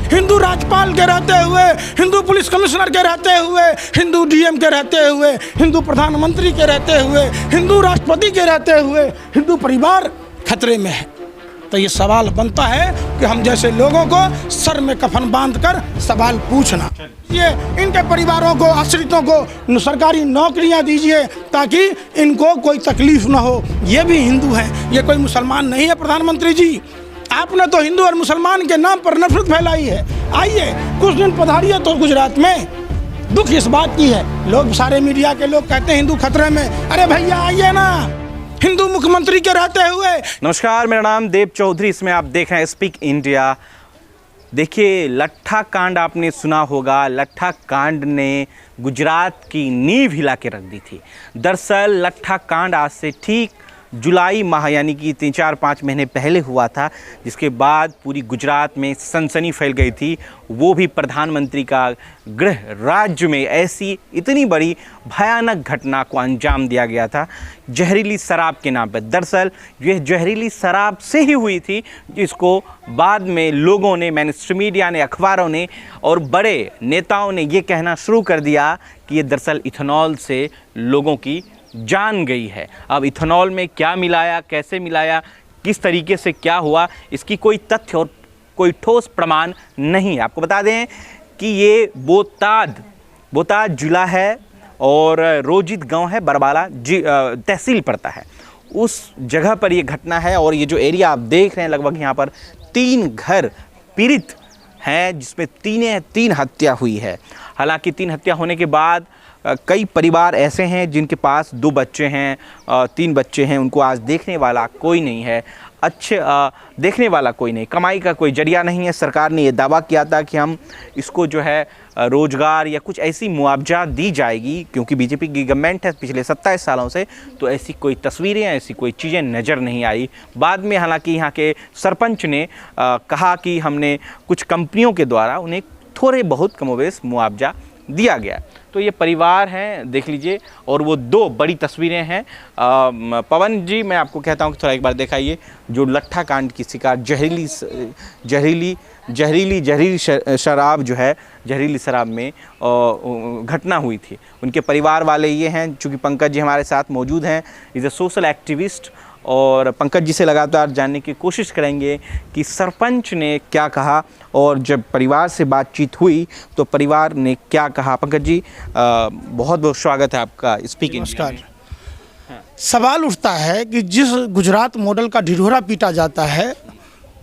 हिंदू राज्यपाल के रहते हुए, हिंदू पुलिस कमिश्नर के रहते हुए, हिंदू डीएम के रहते हुए, हिंदू प्रधानमंत्री के रहते हुए, हिंदू राष्ट्रपति के रहते हुए हिंदू परिवार खतरे में है। तो ये सवाल बनता है कि हम जैसे लोगों को सर में कफन बांधकर सवाल पूछना। ये इनके परिवारों को, आश्रितों को सरकारी नौकरियां दीजिए ताकि इनको कोई तकलीफ ना हो। ये भी हिंदू हैं, ये कोई मुसलमान नहीं है। प्रधानमंत्री जी, आपने तो हिंदू और मुसलमान के नाम पर नफरत फैलाई है। आइए कुछ दिन पधारिए तो गुजरात में। दुख इस बात की है, लोग सारे मीडिया के लोग कहते हैं हिंदू खतरे में। अरे भैया आइए ना, हिंदू मुख्यमंत्री के रहते हुए। नमस्कार, मेरा नाम देव चौधरी, इसमें आप देख रहे हैं स्पीक इंडिया। देखिए, लट्ठा कांड आपने सुना होगा। लट्ठा कांड ने गुजरात की नींव हिला के रख दी थी। दरअसल लट्ठा कांड आज से ठीक जुलाई माह यानी कि 3-4-5 महीने पहले हुआ था, जिसके बाद पूरी गुजरात में सनसनी फैल गई थी। वो भी प्रधानमंत्री का गृह राज्य में ऐसी इतनी बड़ी भयानक घटना को अंजाम दिया गया था जहरीली शराब के नाम पर। दरअसल यह जहरीली शराब से ही हुई थी, जिसको बाद में लोगों ने, मैनस्ट्रीम मीडिया ने, अखबारों ने और बड़े नेताओं ने ये कहना शुरू कर दिया कि ये दरअसल इथेनॉल से लोगों की जान गई है। अब इथेनॉल में क्या मिलाया, कैसे मिलाया, किस तरीके से क्या हुआ, इसकी कोई तथ्य और कोई ठोस प्रमाण नहीं है। आपको बता दें कि ये बोटाद जिला है और रोजित गांव है, बरबाला तहसील पड़ता है। उस जगह पर ये घटना है और ये जो एरिया आप देख रहे हैं, लगभग यहाँ पर 3 घर पीड़ित हैं, जिसमें तीन हत्या हुई है। हालांकि 3 हत्या होने के बाद कई परिवार ऐसे हैं जिनके पास 2 बच्चे हैं, 3 बच्चे हैं, उनको आज देखने वाला कोई नहीं है। देखने वाला कोई नहीं, कमाई का कोई जरिया नहीं है। सरकार ने ये दावा किया था कि हम इसको जो है रोज़गार या कुछ ऐसी मुआवजा दी जाएगी, क्योंकि बीजेपी की गवर्नमेंट है पिछले 27 सालों से। तो ऐसी कोई तस्वीरें, ऐसी कोई चीज़ें नज़र नहीं आई। बाद में हालांकि यहाँ के सरपंच ने कहा कि हमने कुछ कंपनियों के द्वारा उन्हें थोड़े बहुत कमोबेश मुआवजा दिया गया। तो ये परिवार हैं, देख लीजिए। और वो 2 बड़ी तस्वीरें हैं। पवन जी, मैं आपको कहता हूँ कि थोड़ा एक बार दिखाइए। जो लट्ठा कांड की शिकार जहरीली शराब जो है, जहरीली शराब में घटना हुई थी, उनके परिवार वाले ये हैं। चूँकि पंकज जी हमारे साथ मौजूद हैं, इज़ अ सोशल एक्टिविस्ट, और पंकज जी से लगातार जानने की कोशिश करेंगे कि सरपंच ने क्या कहा और जब परिवार से बातचीत हुई तो परिवार ने क्या कहा। पंकज जी, बहुत बहुत स्वागत है आपका स्पीक इंडिया में। सवाल उठता है कि जिस गुजरात मॉडल का ढिढोरा पीटा जाता है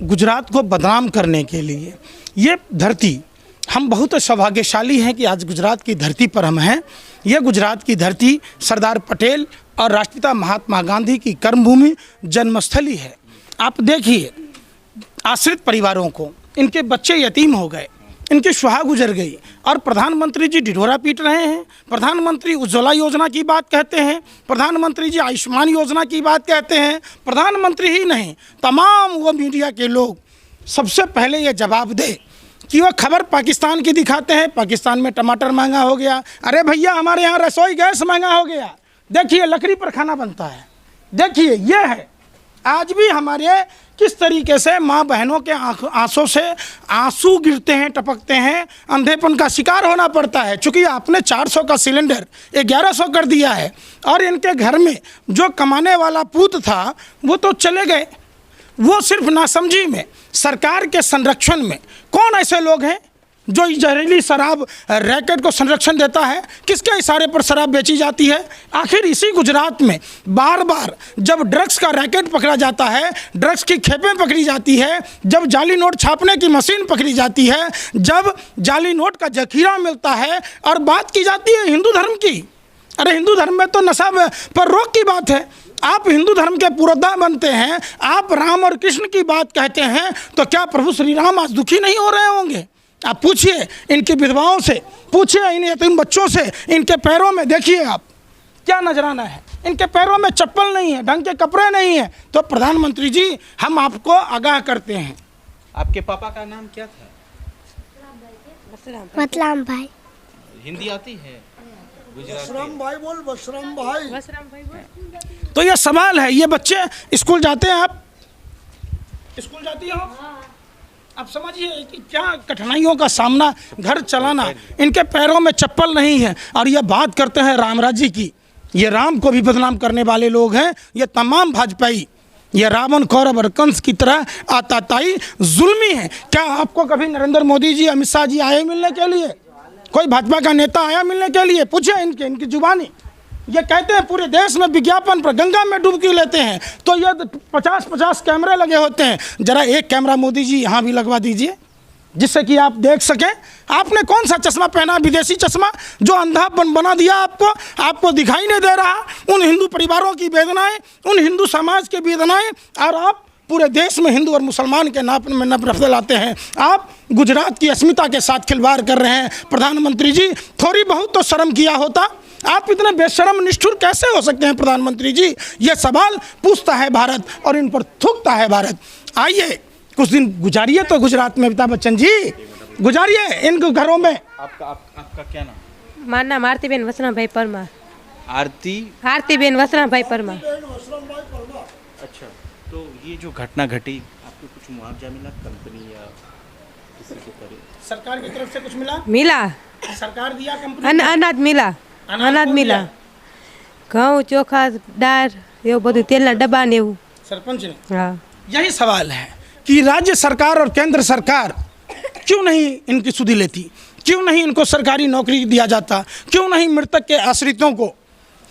गुजरात को बदनाम करने के लिए, ये धरती, हम बहुत सौभाग्यशाली हैं कि आज गुजरात की धरती पर हम हैं। यह गुजरात की धरती सरदार पटेल और राष्ट्रपिता महात्मा गांधी की कर्मभूमि, जन्मस्थली है। आप देखिए, आश्रित परिवारों को, इनके बच्चे यतीम हो गए, इनकी सुहा गुजर गई, और प्रधानमंत्री जी ढिढोरा पीट रहे हैं। प्रधानमंत्री उज्ज्वला योजना की बात कहते हैं, प्रधानमंत्री जी आयुष्मान योजना की बात कहते हैं। प्रधानमंत्री ही नहीं, तमाम वो मीडिया के लोग सबसे पहले ये जवाब दे कि वो खबर पाकिस्तान की दिखाते हैं, पाकिस्तान में टमाटर महंगा हो गया। अरे भैया, हमारे यहाँ रसोई गैस महंगा हो गया। देखिए, लकड़ी पर खाना बनता है। देखिए, ये है आज भी हमारे किस तरीके से माँ बहनों के आंसू से आंसू गिरते हैं, टपकते हैं, अंधेपन का शिकार होना पड़ता है। चूँकि आपने 400 का सिलेंडर 1100 कर दिया है, और इनके घर में जो कमाने वाला पूत था वो तो चले गए। वो सिर्फ नासमझी में, सरकार के संरक्षण में। कौन ऐसे लोग हैं जो जहरीली शराब रैकेट को संरक्षण देता है? किसके इशारे पर शराब बेची जाती है? आखिर इसी गुजरात में बार बार जब ड्रग्स का रैकेट पकड़ा जाता है, ड्रग्स की खेपें पकड़ी जाती है, जब जाली नोट छापने की मशीन पकड़ी जाती है, जब जाली नोट का जखीरा मिलता है, और बात की जाती है हिंदू धर्म की। अरे हिंदू धर्म में तो नशा पर रोक की बात है। आप हिंदू धर्म के पुरोधा बनते हैं, आप राम और कृष्ण की बात कहते हैं, तो क्या प्रभु श्री राम आज दुखी नहीं हो रहे होंगे? आप पूछिए इनकी विधवाओं से, पूछिए इन यतीम बच्चों से। इनके पैरों में देखिए आप क्या नजराना है, इनके पैरों में चप्पल नहीं है, ढंग के कपड़े नहीं है। तो प्रधानमंत्री जी, हम आपको आगाह करते हैं। आपके पापा का नाम क्या था? मतलाम भाई। हिंदी आती है? बसराम भाई बोल, बसराम भाई। तो ये सवाल है, ये बच्चे स्कूल जाते हैं? आप स्कूल जाती हो? आप समझिए कि क्या कठिनाइयों का सामना, घर चलाना, इनके पैरों में चप्पल नहीं है। और ये बात करते हैं राम राज्य की, ये राम को भी बदनाम करने वाले लोग हैं। ये तमाम भाजपाई, ये रावण, कौरव और कंस की तरह आताताई जुल्मी है। क्या आपको कभी नरेंद्र मोदी जी, अमित शाह जी आए मिलने के लिए? कोई भाजपा का नेता आया मिलने के लिए? पूछे इनकी जुबानी। ये कहते हैं पूरे देश में विज्ञापन पर गंगा में डुबकी लेते हैं, तो ये 50-50 कैमरे लगे होते हैं। जरा एक कैमरा मोदी जी यहाँ भी लगवा दीजिए, जिससे कि आप देख सकें। आपने कौन सा चश्मा पहना, विदेशी चश्मा, जो अंधा बना दिया आपको दिखाई नहीं दे रहा उन हिंदू परिवारों की वेदनाएं, उन हिंदू समाज की वेदनाएं, और आप पूरे देश में हिंदू और मुसलमान के नाप में नफरत फैलाते हैं। आप गुजरात की अस्मिता के साथ खिलवाड़ कर रहे हैं। प्रधानमंत्री जी, थोड़ी बहुत तो शर्म किया होता। आप इतने बेशर्म निष्ठुर कैसे हो सकते हैं प्रधानमंत्री जी? ये सवाल पूछता है भारत और इन पर थूकता है भारत। आइए कुछ दिन गुजारिए तो गुजरात में, अमिताभ बच्चन जी, गुजारिए इन घरों में। आपका क्या नाम? મારું નામ આરતીબેન વસરાભાઈ પરમાર। आरती। આરતીબેન વસરાભાઈ પરમાર। अच्छा, तो ये जो घटना घटी, आपको कुछ मुआवजा मिला कंपनी या किसी के तरफ? सरकार की तरफ से कुछ मिला? मिला, सरकार दिया कंपनी? અનાજ મિલા, અનાજ कौन મિલા, दिया? ઘઉં ચોખા દાળ એવું બધું, તેલના ડબ્બા ને એવું। सरपंच ने। હા, यही सवाल है कि राज्य सरकार और केंद्र सरकार क्यों नहीं इनकी सुधि लेती? क्यों नहीं इनको सरकारी नौकरी दिया जाता? क्यों नहीं मृतक के आश्रितों को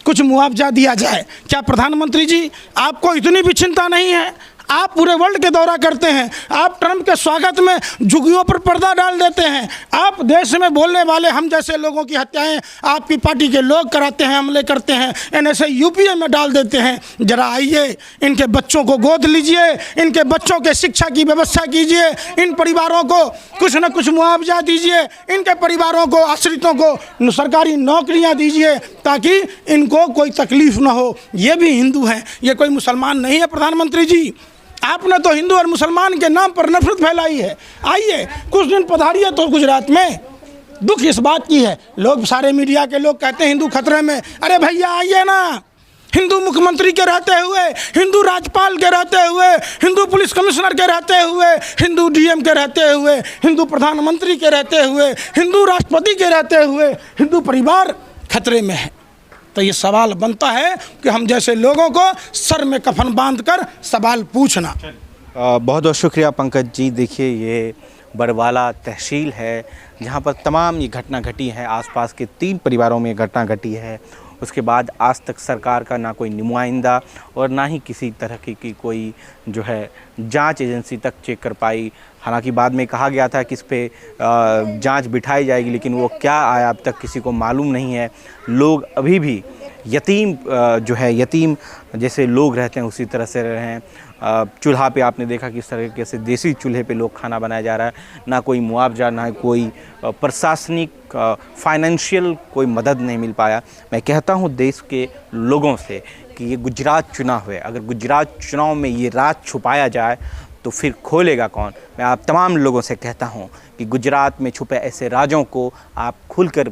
कुछ मुआवजा दिया जाए? क्या प्रधानमंत्री जी आपको इतनी भी चिंता नहीं है? आप पूरे वर्ल्ड के दौरा करते हैं, आप ट्रंप के स्वागत में झुग्गियों पर पर्दा डाल देते हैं, आप देश में बोलने वाले हम जैसे लोगों की हत्याएं आपकी पार्टी के लोग कराते हैं, हमले करते हैं, एनएसए यूपीए में डाल देते हैं। जरा आइए, इनके बच्चों को गोद लीजिए, इनके बच्चों के शिक्षा की व्यवस्था कीजिए, इन परिवारों को कुछ न कुछ मुआवजा दीजिए, इनके परिवारों को, आश्रितों को सरकारी नौकरियां दीजिए, ताकि इनको कोई तकलीफ ना हो। ये भी हिंदू हैं, ये कोई मुसलमान नहीं है। प्रधानमंत्री जी, आपने तो हिंदू और मुसलमान के नाम पर नफरत फैलाई है। आइए कुछ दिन पधारिए तो गुजरात में। दुख इस बात की है, लोग, सारे मीडिया के लोग कहते हैं हिंदू खतरे में। अरे भैया आइए ना, हिंदू मुख्यमंत्री के रहते हुए, हिंदू राज्यपाल के रहते हुए, हिंदू पुलिस कमिश्नर के रहते हुए, हिंदू डीएम के रहते हुए, हिंदू प्रधानमंत्री के रहते हुए, हिंदू राष्ट्रपति के रहते हुए हिंदू परिवार खतरे में है। तो ये सवाल बनता है कि हम जैसे लोगों को सर में कफन बांधकर सवाल पूछना। बहुत बहुत शुक्रिया पंकज जी। देखिए, ये बरवाला तहसील है जहाँ पर तमाम ये घटना घटी है। आसपास के 3 परिवारों में घटना घटी है। उसके बाद आज तक सरकार का ना कोई नुमाइंदा और ना ही किसी तरह की कोई जो है जांच एजेंसी तक चेक कर पाई। हालांकि बाद में कहा गया था कि इस पे जांच बिठाई जाएगी, लेकिन वो क्या आया अब तक किसी को मालूम नहीं है। लोग अभी भी यतीम जो है, यतीम जैसे लोग रहते हैं उसी तरह से रहे हैं। चूल्हा पे आपने देखा कि इस तरीके से देसी चूल्हे पे लोग खाना बनाया जा रहा है। ना कोई मुआवजा, ना कोई प्रशासनिक फाइनेंशियल कोई मदद नहीं मिल पाया। मैं कहता हूँ देश के लोगों से कि ये गुजरात चुनाव है, अगर गुजरात चुनाव में ये राज छुपाया जाए तो फिर खोलेगा कौन? मैं आप तमाम लोगों से कहता हूँ कि गुजरात में छुपे ऐसे राजों को आप खुलकर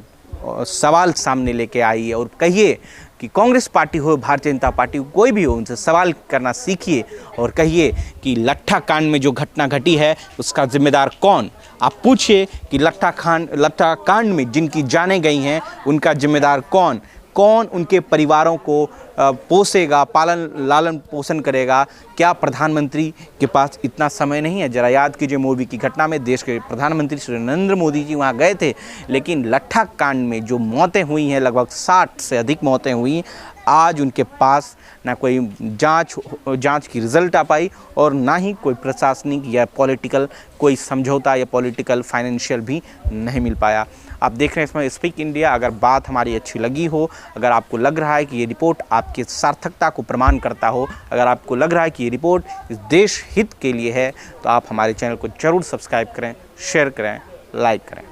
सवाल सामने लेके आइए और कहिए कि कांग्रेस पार्टी हो, भारतीय जनता पार्टी हो, कोई भी हो, उनसे सवाल करना सीखिए और कहिए कि लट्ठा कांड में जो घटना घटी है उसका जिम्मेदार कौन? आप पूछिए कि लट्ठा कांड में जिनकी जानें गई हैं उनका जिम्मेदार कौन? कौन उनके परिवारों को पोसेगा, लालन पोषण करेगा? क्या प्रधानमंत्री के पास इतना समय नहीं है? जरा याद कीजिए, मोरबी की घटना में देश के प्रधानमंत्री श्री नरेंद्र मोदी जी वहाँ गए थे, लेकिन लट्ठा कांड में जो मौतें हुई हैं, लगभग 60 से अधिक मौतें हुई, आज उनके पास ना कोई जांच की रिज़ल्ट आ पाई और ना ही कोई प्रशासनिक या पॉलिटिकल कोई समझौता या पॉलिटिकल फाइनेंशियल भी नहीं मिल पाया। आप देख रहे हैं इसमें स्पीक इंडिया। अगर बात हमारी अच्छी लगी हो, अगर आपको लग रहा है कि ये रिपोर्ट आपकी सार्थकता को प्रमाण करता हो, अगर आपको लग रहा है कि ये रिपोर्ट इस देश हित के लिए है, तो आप हमारे चैनल को ज़रूर सब्सक्राइब करें, शेयर करें, लाइक करें।